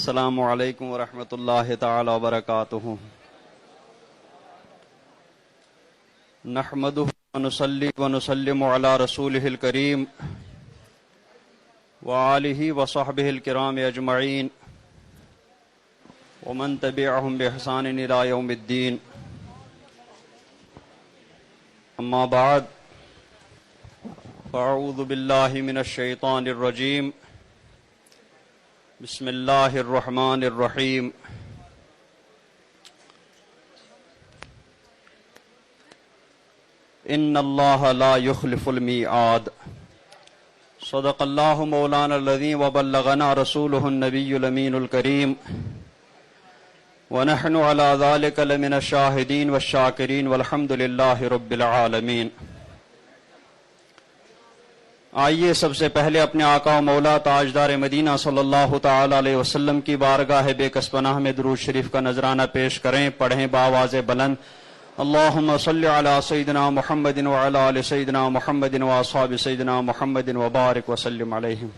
السلام علیکم ورحمۃ اللہ تعالی وبرکاتہ۔ نحمدہ ونصلی ونسلم علی رسولہ الکریم وآلہ وصحبہ الکرام اجمعین ومن تبعہم بإحسان الی یوم الدین۔ اما بعد فاعوذ باللہ من الشیطان الرجیم، بسم اللہ الرحمن الرحیم۔ ان اللہ لا یخلف المیعاد، صدق اللہ مولانا العظیم وبلغنا رسولہ النبی الامین الکریم، ونحن علی ذلک لمن الشاہدین والشاکرین والحمد للہ رب العالمین۔ آئیے سب سے پہلے اپنے آقا و مولا تاجدار مدینہ صلی اللہ تعالی علیہ وسلم کی بارگاہ بے کس پناہ میں درود شریف کا نذرانہ پیش کریں، پڑھیں بآواز بلند، اللہم صلی علی سیدنا محمد وعلی آل سیدنا محمد واصحاب سیدنا محمد وبارک وسلم علیہم۔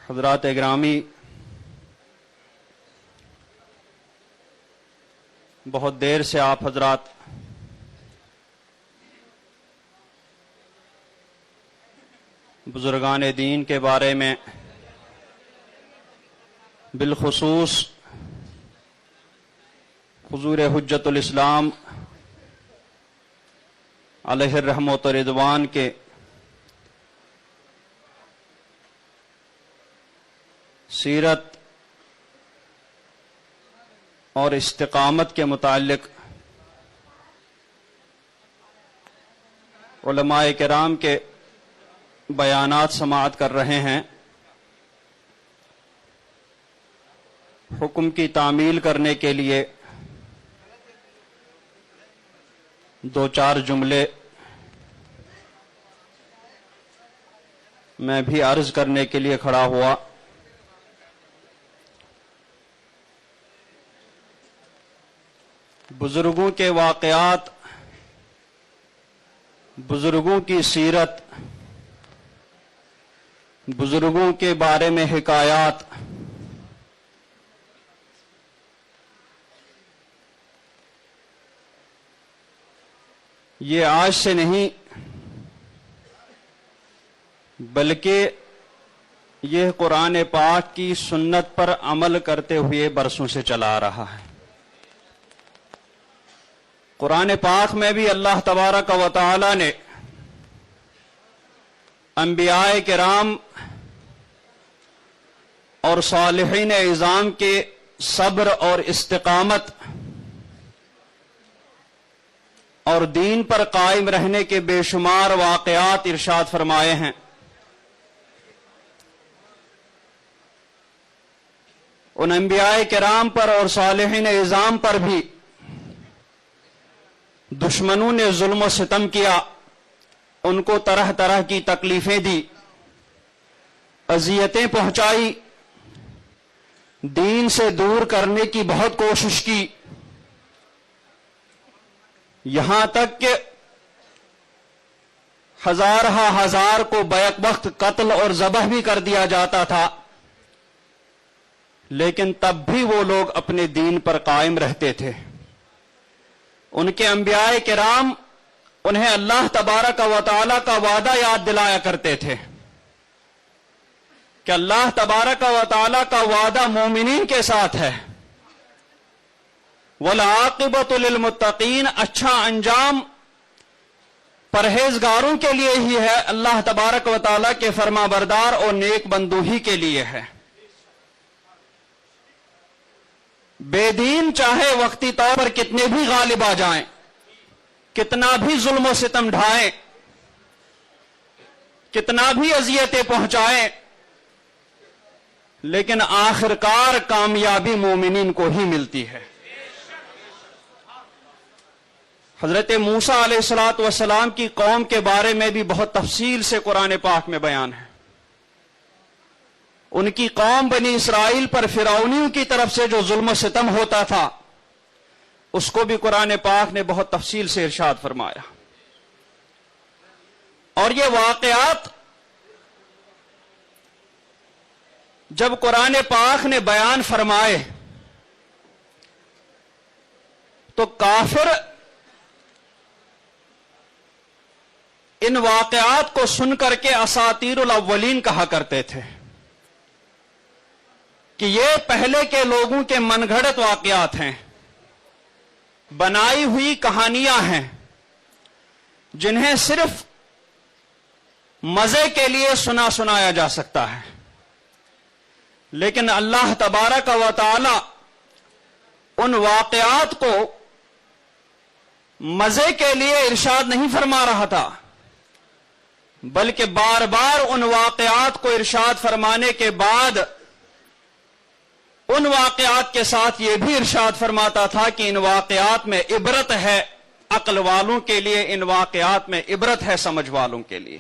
حضرات گرامی، بہت دیر سے آپ حضرات بزرگان دین کے بارے میں، بالخصوص حضور حجت الاسلام علیہ الرحمۃ والرضوان کے سیرت اور استقامت کے متعلق علماء کرام کے بیانات سماعت کر رہے ہیں۔ حکم کی تعمیل کرنے کے لیے دو چار جملے میں بھی عرض کرنے کے لیے کھڑا ہوا۔ بزرگوں کے واقعات، بزرگوں کی سیرت، بزرگوں کے بارے میں حکایات یہ آج سے نہیں بلکہ یہ قرآن پاک کی سنت پر عمل کرتے ہوئے برسوں سے چلا آ رہا ہے۔ قرآن پاک میں بھی اللہ تبارک و تعالی نے انبیاء کرام اور صالحین اعظام کے صبر اور استقامت اور دین پر قائم رہنے کے بے شمار واقعات ارشاد فرمائے ہیں۔ ان انبیاء کرام پر اور صالحین اعظام پر بھی دشمنوں نے ظلم و ستم کیا، ان کو طرح طرح کی تکلیفیں دی، اذیتیں پہنچائی، دین سے دور کرنے کی بہت کوشش کی، یہاں تک کہ ہزار کو بیک وقت قتل اور ذبح بھی کر دیا جاتا تھا، لیکن تب بھی وہ لوگ اپنے دین پر قائم رہتے تھے۔ ان کے انبیاء کرام انہیں اللہ تبارک و تعالی کا وعدہ یاد دلایا کرتے تھے کہ اللہ تبارک و تعالی کا وعدہ مومنین کے ساتھ ہے، وَالْعَاقِبَةُ لِلْمُتَّقِينَ، اچھا انجام پرہیزگاروں کے لیے ہی ہے، اللہ تبارک و تعالی کے فرما بردار اور نیک بندوں ہی کے لیے ہے۔ بے دین چاہے وقتی طور پر کتنے بھی غالب آ جائیں، کتنا بھی ظلم و ستم ڈھائیں، کتنا بھی اذیتیں پہنچائیں، لیکن آخرکار کامیابی مومنین کو ہی ملتی ہے۔ حضرت موسیٰ علیہ السلام کی قوم کے بارے میں بھی بہت تفصیل سے قرآن پاک میں بیان ہے۔ ان کی قوم بنی اسرائیل پر فرعونیوں کی طرف سے جو ظلم و ستم ہوتا تھا، اس کو بھی قرآن پاک نے بہت تفصیل سے ارشاد فرمایا۔ اور یہ واقعات جب قرآن پاک نے بیان فرمائے تو کافر ان واقعات کو سن کر کے اساطیر الاولین کہا کرتے تھے کہ یہ پہلے کے لوگوں کے من گھڑت واقعات ہیں، بنائی ہوئی کہانیاں ہیں جنہیں صرف مزے کے لیے سنایا جا سکتا ہے۔ لیکن اللہ تبارک و تعالی ان واقعات کو مزے کے لیے ارشاد نہیں فرما رہا تھا، بلکہ بار بار ان واقعات کو ارشاد فرمانے کے بعد ان واقعات کے ساتھ یہ بھی ارشاد فرماتا تھا کہ ان واقعات میں عبرت ہے عقل والوں کے لیے، ان واقعات میں عبرت ہے سمجھ والوں کے لیے۔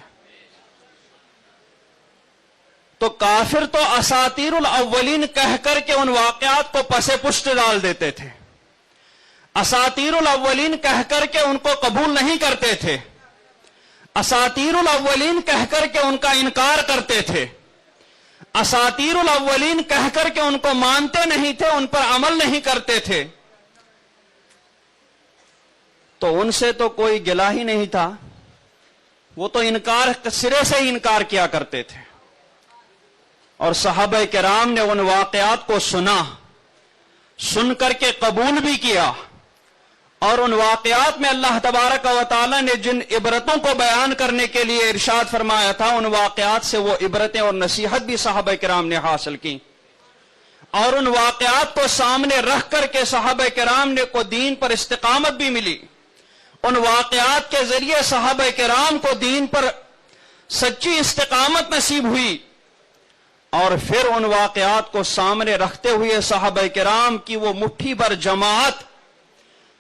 تو کافر تو اساطیر الاولین کہہ کر کے ان واقعات کو پس پشت ڈال دیتے تھے، اساطیر الاولین کہہ کر کے ان کو قبول نہیں کرتے تھے، اساطیر الاولین کہہ کر کے ان کا انکار کرتے تھے، اساطیر الاولین کہہ کر کے ان کو مانتے نہیں تھے، ان پر عمل نہیں کرتے تھے۔ تو ان سے تو کوئی گلہ ہی نہیں تھا، وہ تو انکار سرے سے ہی انکار کیا کرتے تھے۔ اور صحابہ کرام نے ان واقعات کو سن کر کے قبول بھی کیا، اور ان واقعات میں اللہ تبارک و تعالی نے جن عبرتوں کو بیان کرنے کے لیے ارشاد فرمایا تھا، ان واقعات سے وہ عبرتیں اور نصیحت بھی صحابہ کرام نے حاصل کی، اور ان واقعات کو سامنے رکھ کر کے صحابہ کرام نے کو دین پر استقامت بھی ملی، ان واقعات کے ذریعے صحابہ کرام کو دین پر سچی استقامت نصیب ہوئی، اور پھر ان واقعات کو سامنے رکھتے ہوئے صحابہ کرام کی وہ مٹھی بھر جماعت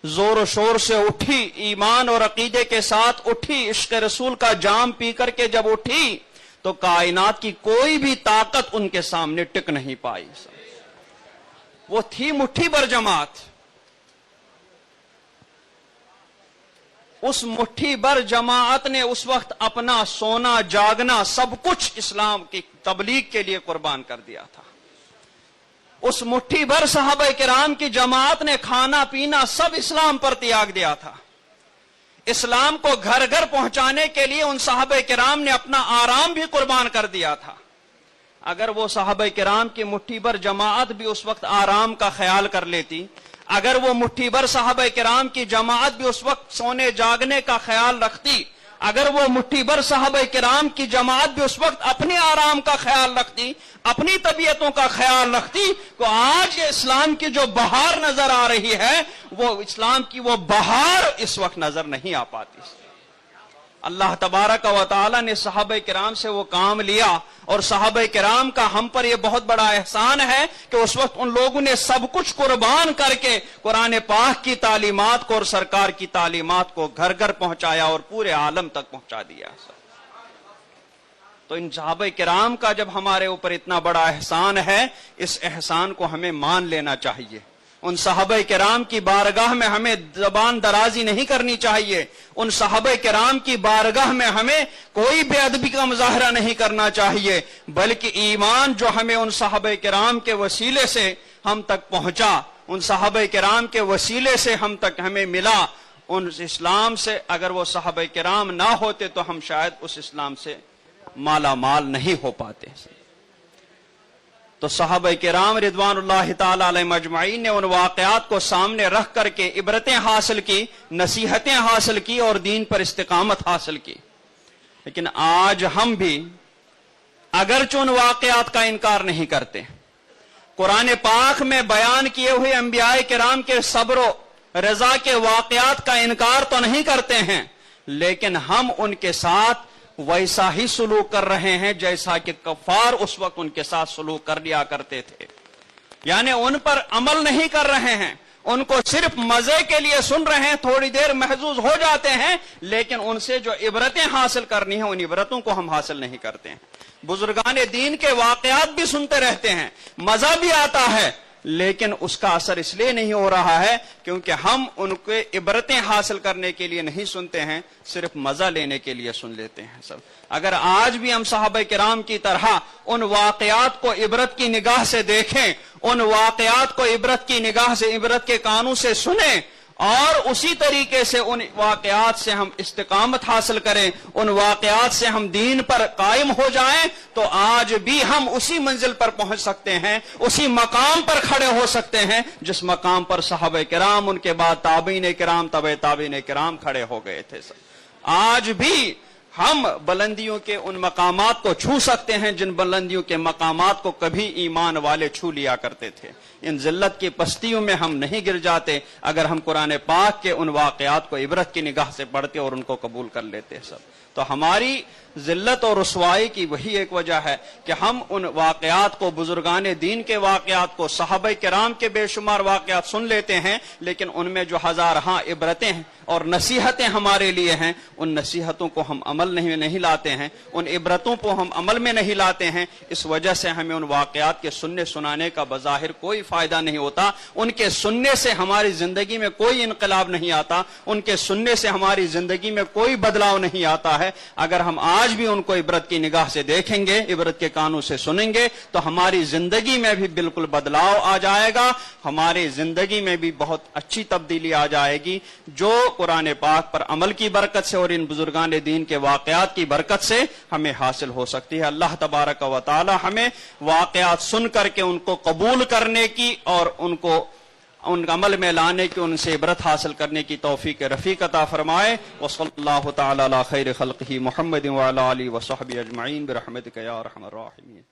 زور و شور سے اٹھی، ایمان اور عقیدے کے ساتھ اٹھی، عشق رسول کا جام پی کر کے جب اٹھی تو کائنات کی کوئی بھی طاقت ان کے سامنے ٹک نہیں پائی۔ وہ تھی مٹھی بھر جماعت۔ اس مٹھی بھر جماعت نے اس وقت اپنا سونا جاگنا سب کچھ اسلام کی تبلیغ کے لیے قربان کر دیا تھا۔ اس مٹھی بھر صحابہ کرام کی جماعت نے کھانا پینا سب اسلام پر تیاگ دیا تھا۔ اسلام کو گھر گھر پہنچانے کے لیے ان صحابہ کرام نے اپنا آرام بھی قربان کر دیا تھا۔ اگر وہ صحابہ کرام کی مٹھی بھر جماعت بھی اس وقت آرام کا خیال کر لیتی، اگر وہ مٹھی بھر صحابہ کرام کی جماعت بھی اس وقت سونے جاگنے کا خیال رکھتی، اگر وہ مٹھی بھر صحابہ کرام کی جماعت بھی اس وقت اپنے آرام کا خیال رکھتی، اپنی طبیعتوں کا خیال رکھتی، تو آج یہ اسلام کی جو بہار نظر آ رہی ہے وہ اسلام کی وہ بہار اس وقت نظر نہیں آ پاتی۔ اللہ تبارک و تعالی نے صحابہ کرام سے وہ کام لیا، اور صحابہ کرام کا ہم پر یہ بہت بڑا احسان ہے کہ اس وقت ان لوگوں نے سب کچھ قربان کر کے قرآن پاک کی تعلیمات کو اور سرکار کی تعلیمات کو گھر گھر پہنچایا اور پورے عالم تک پہنچا دیا۔ تو ان صحابہ کرام کا جب ہمارے اوپر اتنا بڑا احسان ہے، اس احسان کو ہمیں مان لینا چاہیے۔ ان صحابہ کرام کی بارگاہ میں ہمیں زبان درازی نہیں کرنی چاہیے، ان صحابہ کرام کی بارگاہ میں ہمیں کوئی بے ادبی کا مظاہرہ نہیں کرنا چاہیے، بلکہ ایمان جو ہمیں ان صحابہ کرام کے وسیلے سے ہم تک پہنچا، ان صحابہ کرام کے وسیلے سے ہم تک ہمیں ملا، ان اسلام سے اگر وہ صحابہ کرام نہ ہوتے تو ہم شاید اس اسلام سے مالا مال نہیں ہو پاتے۔ تو صحابہ کرام رضوان اللہ تعالی علیہم اجمعین نے ان واقعات کو سامنے رکھ کر کے عبرتیں حاصل کی، نصیحتیں حاصل کی اور دین پر استقامت حاصل کی۔ لیکن آج ہم بھی اگرچہ ان واقعات کا انکار نہیں کرتے، قرآن پاک میں بیان کیے ہوئے انبیاء کرام کے صبر و رضا کے واقعات کا انکار تو نہیں کرتے ہیں، لیکن ہم ان کے ساتھ ویسا ہی سلوک کر رہے ہیں جیسا کہ کفار اس وقت ان کے ساتھ سلوک کر لیا کرتے تھے، یعنی ان پر عمل نہیں کر رہے ہیں، ان کو صرف مزے کے لیے سن رہے ہیں، تھوڑی دیر محظوظ ہو جاتے ہیں، لیکن ان سے جو عبرتیں حاصل کرنی ہیں ان عبرتوں کو ہم حاصل نہیں کرتے ہیں۔ بزرگان دین کے واقعات بھی سنتے رہتے ہیں، مزہ بھی آتا ہے، لیکن اس کا اثر اس لیے نہیں ہو رہا ہے کیونکہ ہم ان کے عبرتیں حاصل کرنے کے لیے نہیں سنتے ہیں، صرف مزہ لینے کے لیے سن لیتے ہیں سب۔ اگر آج بھی ہم صحابہ کرام کی طرح ان واقعات کو عبرت کی نگاہ سے دیکھیں، ان واقعات کو عبرت کی نگاہ سے، عبرت کے کانوں سے سنیں، اور اسی طریقے سے ان واقعات سے ہم استقامت حاصل کریں، ان واقعات سے ہم دین پر قائم ہو جائیں، تو آج بھی ہم اسی منزل پر پہنچ سکتے ہیں، اسی مقام پر کھڑے ہو سکتے ہیں جس مقام پر صحابہ کرام، ان کے بعد تابعین کرام، تبع تابعین کرام کھڑے ہو گئے تھے۔ آج بھی ہم بلندیوں کے ان مقامات کو چھو سکتے ہیں جن بلندیوں کے مقامات کو کبھی ایمان والے چھو لیا کرتے تھے۔ ان ذلت کی پستیوں میں ہم نہیں گر جاتے اگر ہم قرآن پاک کے ان واقعات کو عبرت کی نگاہ سے پڑھتے اور ان کو قبول کر لیتے سب۔ تو ہماری ذلت اور رسوائی کی وہی ایک وجہ ہے کہ ہم ان واقعات کو، بزرگان دین کے واقعات کو، صحابہ کرام کے بے شمار واقعات سن لیتے ہیں، لیکن ان میں جو ہزارہا عبرتیں ہیں اور نصیحتیں ہمارے لیے ہیں، ان نصیحتوں کو ہم عمل نہیں لاتے ہیں، ان عبرتوں کو ہم عمل میں نہیں لاتے ہیں۔ اس وجہ سے ہمیں ان واقعات کے سننے سنانے کا بظاہر کوئی فائدہ نہیں ہوتا، ان کے سننے سے ہماری زندگی میں کوئی انقلاب نہیں آتا، ان کے سننے سے ہماری زندگی میں کوئی بدلاؤ نہیں آتا ہے۔ اگر ہم آج بھی ان کو عبرت کی نگاہ سے دیکھیں گے، عبرت کے کانوں سے سنیں گے، تو ہماری زندگی میں بھی بالکل بدلاؤ آ جائے گا، ہماری زندگی میں بھی بہت اچھی تبدیلی آ جائے گی، جو قرآن پاک پر عمل کی برکت سے اور ان بزرگان دین کے واقعات کی برکت سے ہمیں حاصل ہو سکتی ہے۔ اللہ تبارک و تعالی ہمیں واقعات سن کر کے ان کو قبول کرنے کی اور ان کو ان عمل میں لانے کی، ان سے عبرت حاصل کرنے کی توفیق رفیق عطا فرمائے۔ وصلی اللہ تعالی علی خیر خلقہ محمد وعلی آلہ وصحبہ اجمعین برحمتک یا ارحم الراحمین۔